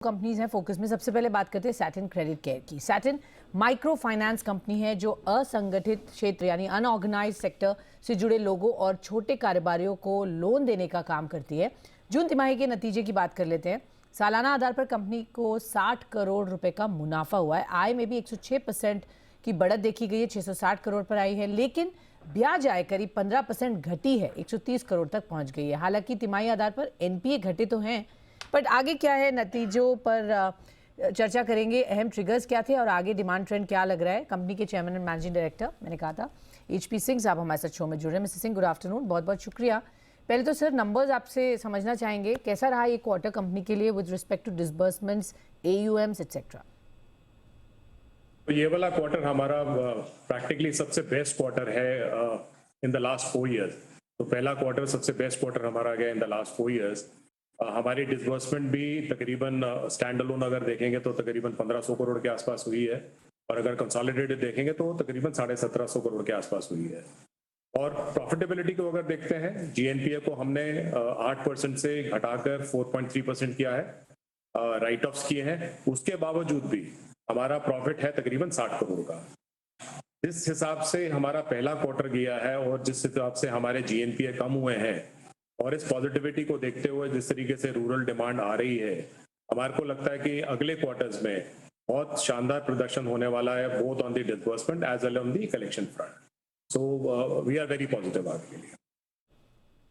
Companies हैं focus में। सबसे पहले बात करते हैं सैटिन क्रेडिट केयर की। सैटिन माइक्रो फाइनेंस कंपनी है जो असंगठित क्षेत्र यानी अनऑर्गेनाइज सेक्टर से जुड़े लोगों और छोटे कारोबारियों को लोन देने का काम करती है। जून तिमाही के नतीजे की बात कर लेते हैं। सालाना आधार पर कंपनी को 60 करोड़ रुपए का मुनाफा हुआ है। आय में भी 106% की बढ़त देखी गई है, 660 करोड़ पर आई है, लेकिन ब्याज आय करीब 15% घटी है, 130 करोड़ तक पहुंच गई है। हालांकि तिमाही आधार पर एनपीए घटे तो हैं, बट आगे क्या है नतीजों पर चर्चा करेंगे। अहम ट्रिगर्स क्या थे और आगे डिमांड ट्रेंड क्या लग रहा है। कंपनी के चेयरमैन एंड मैनेजिंग डायरेक्टर मैंने कहा था HP सिंह साहब हमारे साथ शो में जुड़ रहे हैं। मिस्टर सिंह, गुड आफ्टरनून, बहुत बहुत शुक्रिया। पहले तो सर नंबर्स आपसे समझना चाहेंगे, कैसा रहा ये क्वार्टर कंपनी के लिए with respect to disbursements, AUMs etcetera. तो ये वाला क्वार्टर हमारा प्रैक्टिकली सबसे बेस्ट क्वार्टर है इन द लास्ट 4 इयर्स। तो पहला क्वार्टर सबसे बेस्ट क्वार्टर हमारा गया इन द लास्ट 4 इयर्स। हमारी डिसबर्समेंट भी तकरीबन स्टैंड अलोन अगर देखेंगे तो तकरीबन 1500 करोड़ के आसपास हुई है, और अगर कंसोलिडेटेड देखेंगे तो तकरीबन 1750 करोड़ के आसपास हुई है। और प्रॉफिटेबिलिटी को अगर देखते हैं, GNPA को हमने 8% से घटाकर 4.3% किया है, राइट ऑफ्स किए हैं। उसके बावजूद भी हमारा प्रॉफिट है तकरीबन 60 करोड़ का। जिस हिसाब से हमारा पहला क्वार्टर गया है और जिस हिसाब से हमारे GNPA कम हुए हैं, और इस पॉजिटिविटी को देखते हुए जिस तरीके से रूरल डिमांड आ रही है, हमारे को लगता है कि अगले क्वार्टर्स में बहुत शानदार प्रदर्शन होने वाला है, both on the disbursement as well on the collection front. So we are very positive आगे के लिए।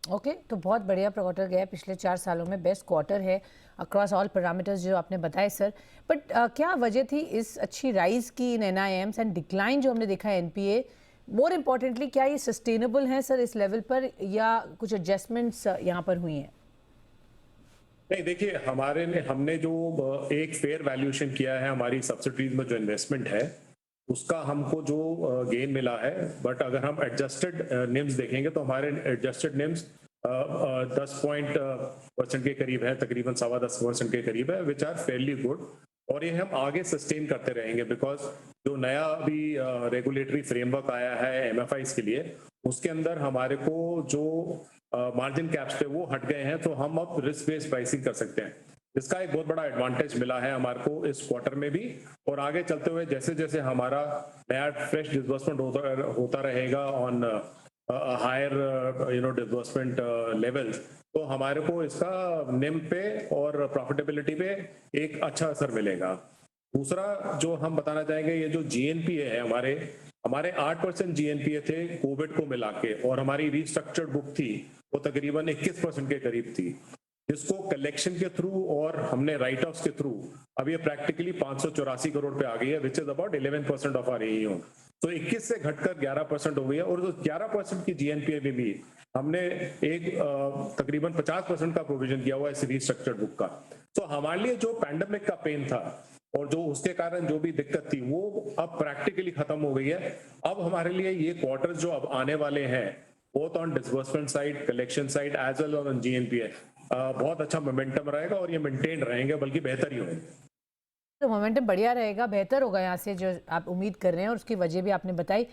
ओके, तो बहुत बढ़िया क्वार्टर गया है, पिछले 4 सालों में बेस्ट क्वार्टर है अक्रॉस ऑल पैरामीटर्स जो आपने बताए सर। बट क्या वजह थी इस अच्छी राइज की इन NIMs एंड डिक्लाइन जो हमने देखा है NPA? मोर इम्पोर्टेंटली क्या ये सस्टेनेबल है सर इस लेवल पर, या कुछ एडजस्टमेंट्स यहाँ पर हुई हैं? नहीं, देखिए, हमने जो एक फेयर वैल्यूएशन किया है हमारी सब्सिडीज में जो इन्वेस्टमेंट है उसका हमको जो गेन मिला है, बट अगर हम एडजस्टेड निम्स देखेंगे तो हमारे एडजस्टेड निम्स 10% के करीब है, तकरीबन 10.25% के करीब है, विच आर फेयरली गुड। और ये हम आगे सस्टेन करते रहेंगे, बिकॉज जो नया अभी रेगुलेटरी फ्रेमवर्क आया है MFIs के लिए, उसके अंदर हमारे को जो मार्जिन कैप्स थे वो हट गए हैं, तो हम अब रिस्क बेस्ड प्राइसिंग कर सकते हैं। इसका एक बहुत बड़ा एडवांटेज मिला है हमारे को इस क्वार्टर में भी, और आगे चलते हुए जैसे जैसे हमारा नया फ्रेश डिसबर्समेंट होता रहेगा ऑन हायर डिसबर्समेंट लेवल्स, तो हमारे को इसका निम पे और प्रॉफिटेबिलिटी पे एक अच्छा असर मिलेगा। दूसरा जो हम बताना चाहेंगे, ये जो GNPA है हमारे 8% GNPA थे कोविड को मिला के, और हमारी रिस्ट्रक्चर्ड बुक थी वो तकरीबन 21% के करीब थी, जिसको कलेक्शन के थ्रू और हमने राइट ऑफ्स के थ्रू अब ये प्रैक्टिकली 584 करोड़ पे आ गई है, which is about 11% of our AUM। तो 21 से घटकर 11% हो गई है, और उस 11% की GNPA में भी हमने एक तकरीबन 50% का प्रोविजन किया हुआ है इस रिस्ट्रक्चर्ड बुक का। तो हमारे लिए जो पैंडेमिक का पेन था और जो उसके कारण जो भी दिक्कत थी वो अब प्रैक्टिकली खत्म हो गई है। अब हमारे लिए ये क्वार्टर जो अब आने वाले हैं, both on disbursement side, collection side as well on GNPA, बहुत अच्छा मोमेंटम रहेगा, और ये मेंटेन रहेंगे, बल्कि बेहतर ही होंगे। तो मोमेंटम बढ़िया रहेगा, बेहतर होगा यहाँ से जो आप उम्मीद कर रहे हैं, और उसकी वजह भी आपने बताई।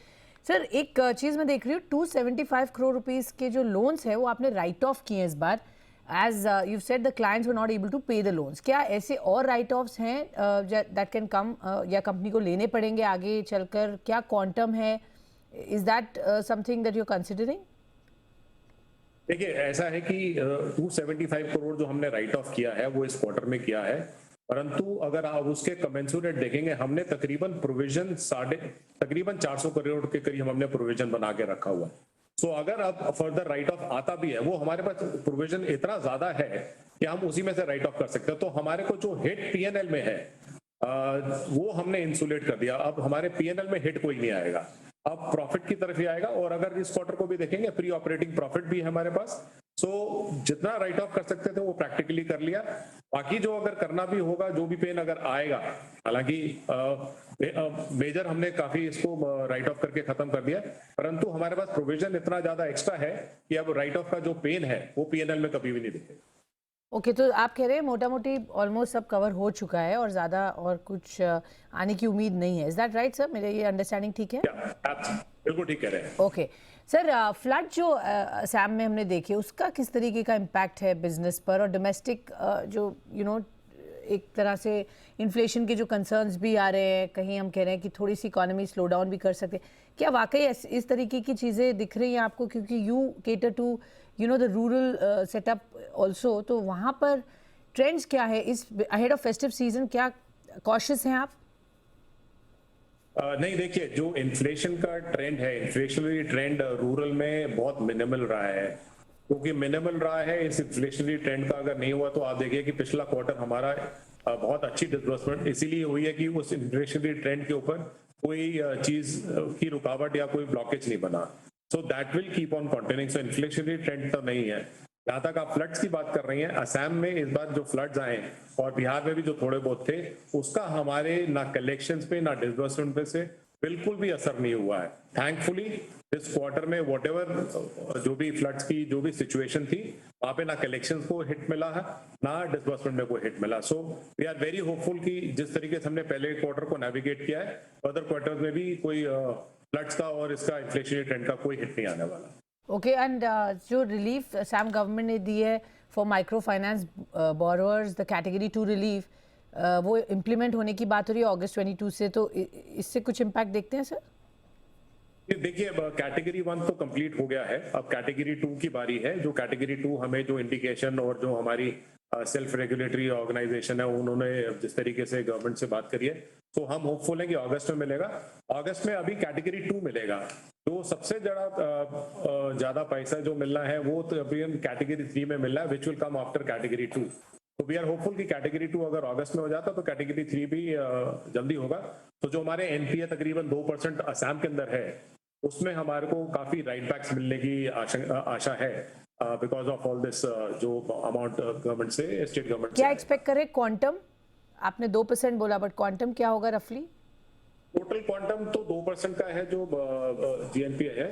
सर एक चीज़ मैं देख रही हूँ, 275 करोड़ रुपीस के जो लोन्स हैं वो आपने राइट ऑफ किए हैं इस बार, as you said the clients were not able to pay the loans. क्या ऐसे और राइट ऑफ्स हैं दैट कैन कम, या कंपनी को लेने पड़ेंगे आगे चलकर? क्या क्वांटम है? Is that something that you are considering? देखिए, ऐसा है कि 275 करोड़ जो हमने राइट ऑफ किया है वो इस क्वार्टर में किया है, परंतु अगर आप उसके कमेंसुरेट देखेंगे, हमने तकरीबन प्रोविजन तकरीबन 400 करोड़ के करीब हमने प्रोविजन बना के रखा हुआ है। सो अगर अब फर्दर राइट ऑफ आता भी है, वो हमारे पास प्रोविजन इतना ज्यादा है कि हम उसी में से राइट ऑफ कर सकते हैं। तो हमारे को जो हिट PNL में है वो हमने इंसुलेट कर दिया। अब हमारे PNL में हिट कोई नहीं आएगा, अब प्रॉफिट की तरफ ही आएगा। और अगर इस क्वार्टर को भी देखेंगे, प्री ऑपरेटिंग प्रॉफिट भी है हमारे पास। सो जितना राइट ऑफ कर सकते थे वो प्रैक्टिकली कर लिया। बाकी जो अगर करना भी होगा, जो भी पेन अगर आएगा, हालांकि मेजर हमने काफी इसको राइट ऑफ करके खत्म कर दिया, परंतु हमारे पास प्रोविजन इतना ज्यादा एक्स्ट्रा है कि अब राइट ऑफ का जो पेन है वो PNL में कभी भी नहीं दिखेगा। ओके, तो आप कह रहे हैं मोटा मोटी ऑलमोस्ट सब कवर हो चुका है और ज़्यादा और कुछ आने की उम्मीद नहीं है। Is that right sir? मेरे ये अंडरस्टैंडिंग ठीक है? बिल्कुल ठीक कह रहे हैं। ओके सर, फ्लड जो असम में हमने देखे उसका किस तरीके का इम्पैक्ट है बिजनेस पर, और डोमेस्टिक जो एक तरह से इन्फ्लेशन के जो कंसर्न्स भी आ रहे हैं, कहीं हम कह रहे हैं कि थोड़ी सी इकोनॉमी स्लो डाउन भी कर सकते हैं, क्या वाकई इस तरीके की चीज़ें दिख रही हैं आपको? क्योंकि you cater to the rural setup also, तो वहाँ पर ट्रेंड्स क्या है इस अहेड ऑफ फेस्टिव सीजन? क्या कॉशियस हैं आप? नहीं, देखिए, जो इन्फ्लेशन का ट्रेंड है, इन्फ्लेशनरी ट्रेंड रूरल में बहुत मिनिमल रहा है। क्योंकि मिनिमल रहा है, इस इन्फ्लेशनरी ट्रेंड का अगर नहीं हुआ तो आप देखिए कि पिछला क्वार्टर हमारा बहुत अच्छी डिसबर्समेंट इसीलिए हुई है कि उस इन्फ्लेशनरी ट्रेंड के ऊपर कोई चीज की रुकावट या कोई ब्लॉकेज नहीं बना। So that will keep on continuing. So inflationary trend तो नहीं है। जहां तक आप फ्लड्स की बात कर रही हैं, असम में इस बार जो फ्लड्स आए और बिहार में भी जो थोड़े बहुत थे, उसका हमारे ना कलेक्शंस पे ना डिसबर्समेंट पे से बिल्कुल भी असर नहीं हुआ है। थैंकफुली इस क्वार्टर में व्हाटएवर जो भी फ्लड्स की जो भी सिचुएशन थी, वहां पे ना कलेक्शंस को हिट मिला है ना डिसबर्समेंट में कोई हिट मिला। So we are very hopeful कि जिस तरीके से हमने पहले क्वार्टर को नेविगेट किया है, अदर क्वार्टर में भी कोई फ्लड्स का और इसका इन्फ्लेशनरी ट्रेंड का कोई हिट नहीं आने वाला। ओके, एंड जो रिलीफ असम गवर्नमेंट ने दी है for micro finance borrowers, the category 2 relief, वो इम्प्लीमेंट होने की बात हो रही है अगस्त 22 से, तो इससे कुछ इम्पैक्ट देखते हैं सर? देखिए, अब कैटेगरी 1 तो कंप्लीट हो गया है, अब कैटेगरी 2 की बारी है। जो कैटेगरी 2 हमें जो इंडिकेशन और जो हमारी सेल्फ रेगुलेटरी ऑर्गेनाइजेशन है, उन्होंने जिस तरीके से गवर्नमेंट से बात करी है, तो हम होपफुल है कि अगस्त में मिलेगा। अगस्त में अभी कैटेगरी 2 मिलेगा। तो सबसे ज्यादा पैसा जो मिलना है वो तो अभी कैटेगरी 3 में मिल रहा है, which will come after category 2। तो वी आर होपफुल कि कैटेगरी 2 अगर अगस्त में हो जाता तो कैटेगरी 3 भी जल्दी होगा। तो जो हमारे एनपीए तकरीबन 2% असम के अंदर है, उसमें हमारे को काफी राइट बैक्स मिलने की आशा है, बिकॉज ऑफ ऑल दिस जो अमाउंट गवर्नमेंट से, स्टेट गवर्नमेंट से। क्या एक्सपेक्ट करें क्वांटम? आपने 2% बोला, बट क्वांटम क्या होगा रफली? टोटल क्वांटम तो 2% का है जो जीएनपी है,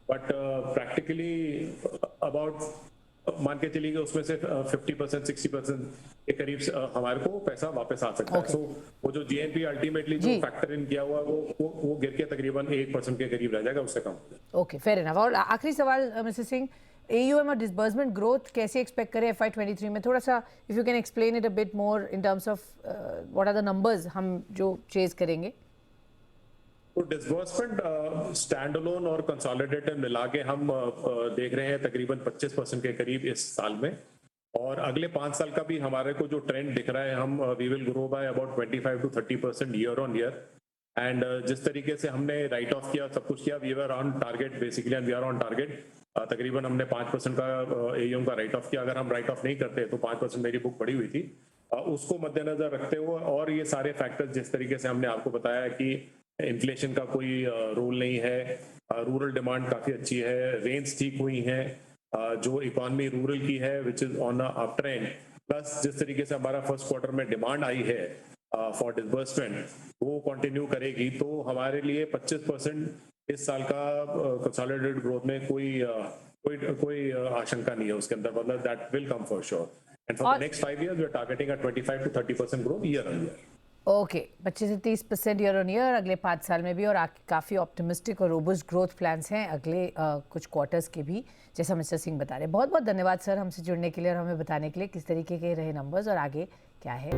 बट प्रैक्टिकली अबाउट मान के चलिए उसमें से 50% 60% के करीब हमारे को पैसा वापस आ सकता है। सो वो जो जीएनपी अल्टीमेटली जो फैक्टर इन किया हुआ वो गिर के तकरीबन 1% के करीब रह जाएगा, उससे कम। Okay, fair enough. और आखिरी सवाल मिस्टर सिंह, AUM और डिसबर्समेंट ग्रोथ कैसे एक्सपेक्ट करें FY23 में? थोड़ा सा if you can explain it a bit more in terms of what are the numbers हम जो चेज करेंगे। तो डिसबर्समेंट स्टैंड अलोन और कंसोलिडेटेड मिला के हम देख रहे हैं तकरीबन 25% के करीब इस साल में। और अगले 5 साल का भी हमारे को जो ट्रेंड दिख रहा है, हम we will grow by about 25 to 30% year on year. And जिस तरीके से हमने राइट ऑफ किया, सब कुछ किया, we were on target basically, and we are on target. तकरीबन हमने 5% का AUM का राइट ऑफ किया। अगर हम राइट ऑफ नहीं करते तो 5% मेरी बुक पड़ी हुई थी। उसको मद्देनजर रखते हुए और ये सारे फैक्टर्स जिस तरीके से हमने आपको बताया कि इन्फ्लेशन का कोई रोल नहीं है, रूरल डिमांड काफी अच्छी है, रेंज ठीक हुई हैं, जो इकोनॉमी रूरल की है which is on up trend, plus जिस तरीके से हमारा फर्स्ट क्वार्टर में डिमांड आई है फॉर डिसबर्समेंट वो कंटिन्यू करेगी, तो हमारे लिए 25% इस साल का कंसोलिडेटेड ग्रोथ में कोई आशंका नहीं है उसके अंदर, मतलब that will come for sure. And for the next 5 years we are targeting a 25 to 30% growth year on year. Okay, 25 से 30% ईयर ऑन ईयर अगले 5 साल में भी, और काफ़ी ऑप्टिमिस्टिक और रोबस्ट ग्रोथ प्लान्स हैं अगले कुछ क्वार्टर्स के भी, जैसा मिस्टर सिंह बता रहे हैं। बहुत बहुत धन्यवाद सर हमसे जुड़ने के लिए और हमें बताने के लिए किस तरीके के रहे नंबर्स और आगे क्या है।